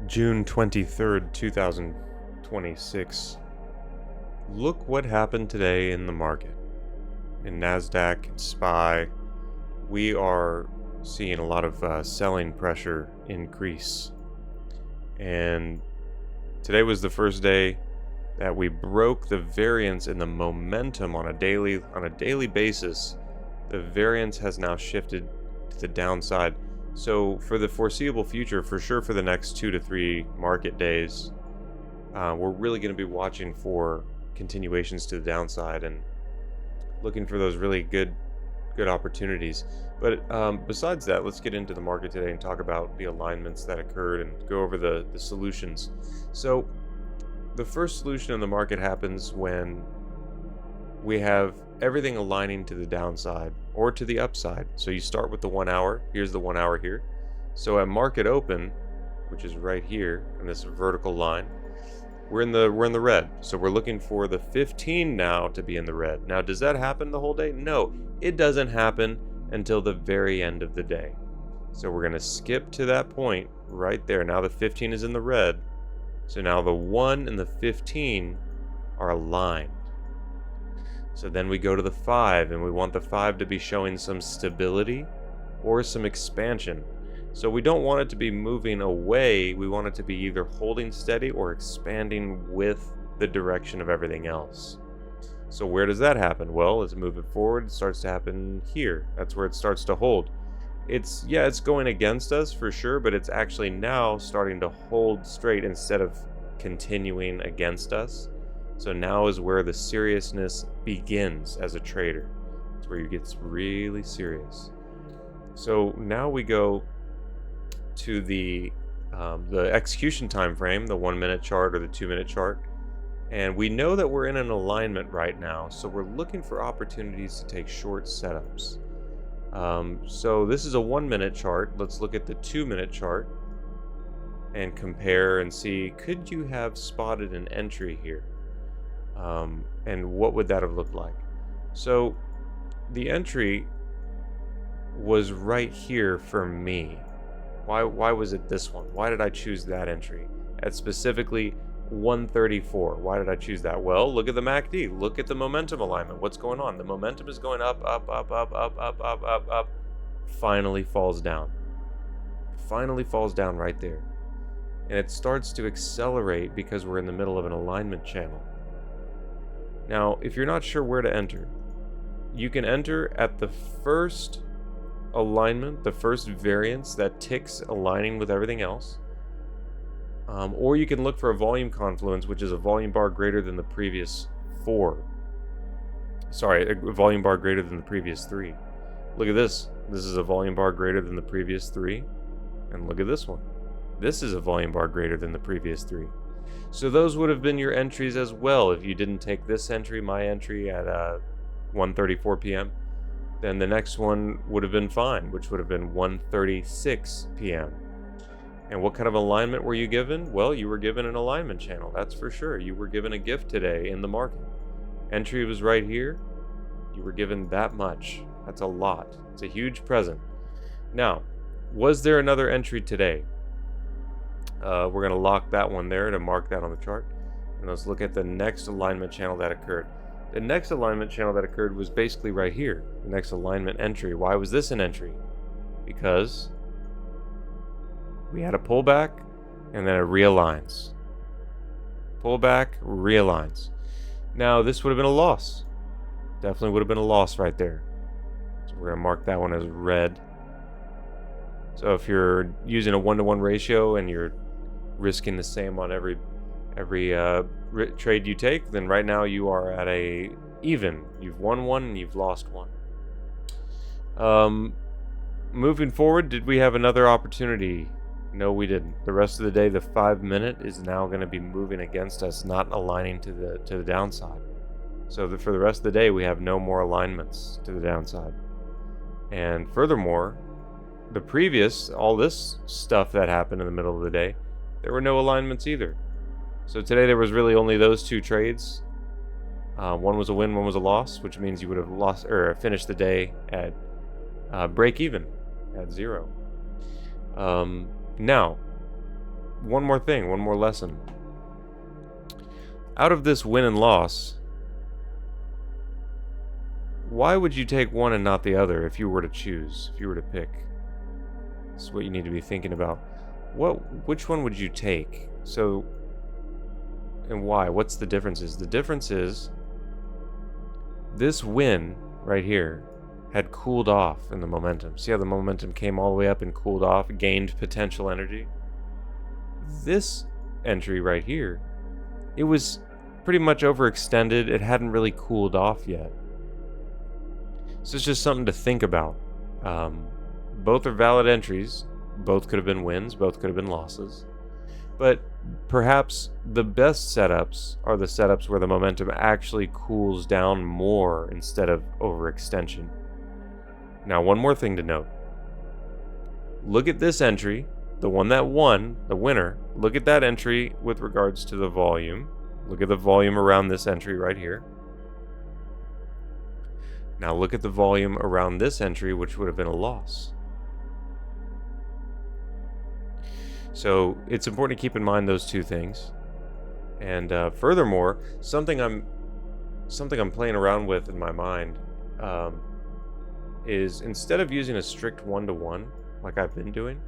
June 23rd, 2026. Look what happened today in the market. In NASDAQ and SPY, we are seeing a lot of selling pressure increase. And today was the first day that we broke the variance in the momentum on a daily basis. The variance has now shifted to the downside. So for the foreseeable future, for sure for the next 2 to 3 market days, we're really going to be watching for continuations to the downside and looking for those really good opportunities. But besides that, let's get into the market today and talk about the alignments that occurred and go over the solutions. So the first solution in the market happens when we have everything aligning to the downside or to the upside. So you start with the 1 hour. Here's the 1 hour here. So at market open, which is right here in this vertical line, we're in the red. So we're looking for the 15 now to be in the red. Now, does that happen the whole day? No, it doesn't happen until the very end of the day. So we're going to skip to that point right there. Now the 15 is in the red. So now the 1 and the 15 are aligned. So then we go to the 5, and we want the 5 to be showing some stability or some expansion. So we don't want it to be moving away. We want it to be either holding steady or expanding with the direction of everything else. So where does that happen? Well, as we move it forward, it starts to happen here. That's where it starts to hold. It's going against us for sure, but it's actually now starting to hold straight instead of continuing against us. So now is where the seriousness begins as a trader. It's where you get really serious. So now we go to the execution time frame, the 1 minute chart or the 2 minute chart. And we know that we're in an alignment right now. So we're looking for opportunities to take short setups. So this is a 1 minute chart. Let's look at the 2 minute chart and compare and see, could you have spotted an entry here? And what would that have looked like? So the entry was right here for me. Why was it this one? Why did I choose that entry at specifically 134? Why did I choose that? Well, look at the MACD. Look at the momentum alignment. What's going on? The momentum is going up, up, up, up, up, up, up, up, up. Finally falls down. Finally falls down right there. And it starts to accelerate because we're in the middle of an alignment channel. Now, if you're not sure where to enter, you can enter at the first alignment, the first variance that ticks aligning with everything else. Or you can look for a volume confluence, which is a volume bar greater than the previous 4. Sorry, a volume bar greater than the previous 3. Look at this. This is a volume bar greater than the previous 3. And look at this one. This is a volume bar greater than the previous 3. So those would have been your entries as well. If you didn't take this entry, my entry at 1:34 p.m., then the next one would have been fine, which would have been 1:36 p.m. And what kind of alignment were you given? Well, you were given an alignment channel, that's for sure. You were given a gift today in the market. Entry was right here. You were given that much. That's a lot. It's a huge present. Now, was there another entry today? We're going to lock that one there to mark that on the chart. And let's look at the next alignment channel that occurred. The next alignment channel that occurred was basically right here. The next alignment entry. Why was this an entry? Because we had a pullback and then it realigns. Pullback, realigns. Now, this would have been a loss. Definitely would have been a loss right there. So we're going to mark that one as red. So if you're using a 1-to-1 ratio and you're risking the same on every trade you take, then right now you are at a even. You've won one and you've lost one. Moving forward, did we have another opportunity? No, we didn't. The rest of the day, the 5 minute is now going to be moving against us, not aligning to the downside. So for the rest of the day, we have no more alignments to the downside. And furthermore, all this stuff that happened in the middle of the day, there were no alignments either. So today there was really only those 2 trades. One was a win, one was a loss, which means you would have lost or finished the day at break even at 0. Now, one more thing, one more lesson. Out of this win and loss, why would you take one and not the other if you were to choose, if you were to pick? This is what you need to be thinking about. Which one would you take? So, and why? What's the differences? The difference is this win right here had cooled off in the momentum. See how the momentum came all the way up and cooled off, gained potential energy? This entry right here, it was pretty much overextended. It hadn't really cooled off yet. So it's just something to think about. Both are valid entries. Both could have been wins. Both could have been losses. But perhaps the best setups are the setups where the momentum actually cools down more instead of overextension. Now, one more thing to note. Look at this entry, the one that won, the winner. Look at that entry with regards to the volume. Look at the volume around this entry right here. Now look at the volume around this entry, which would have been a loss. So it's important to keep in mind those two things. And furthermore, something I'm playing around with in my mind is instead of using a strict 1-to-1 like I've been doing,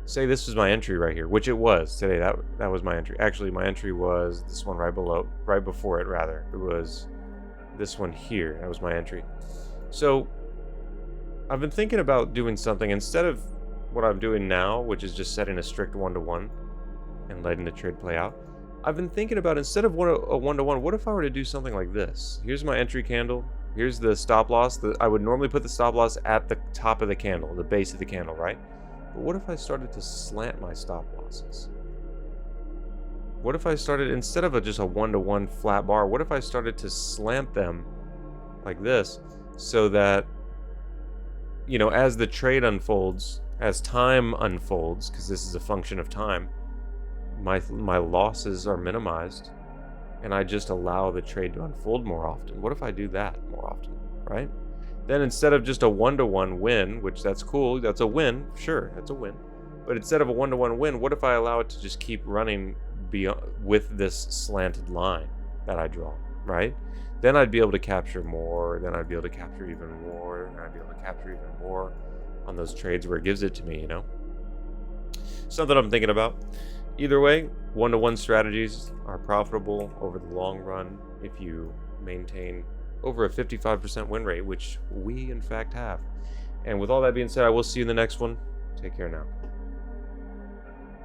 say this was my entry right here, which it was today. That was my entry. Actually, my entry was this one right before it rather. It was this one here. That was my entry. So I've been thinking about doing something instead of what I'm doing now, which is just setting a strict 1-to-1 and letting the trade play out. I've been thinking about instead of a 1-to-1, what if I were to do something like this? Here's my entry candle. Here's the stop loss. I would normally put the stop loss at the top of the candle, the base of the candle, right? But what if I started to slant my stop losses? What if I started, instead of just a 1-to-1 flat bar, what if I started to slant them like this so that, you know, as the trade unfolds, as time unfolds, because this is a function of time, my losses are minimized and I just allow the trade to unfold more often. What if I do that more often, right? Then instead of just a 1-to-1 win, which that's cool, that's a win, sure, that's a win. But instead of a 1-to-1 win, what if I allow it to just keep running beyond, with this slanted line that I draw, right? Then I'd be able to capture more, then I'd be able to capture even more, and I'd be able to capture even more on those trades where it gives it to me, you know? Something I'm thinking about. Either way, 1-to-1 strategies are profitable over the long run if you maintain over a 55% win rate, which we in fact have. And with all that being said, I will see you in the next one. Take care now.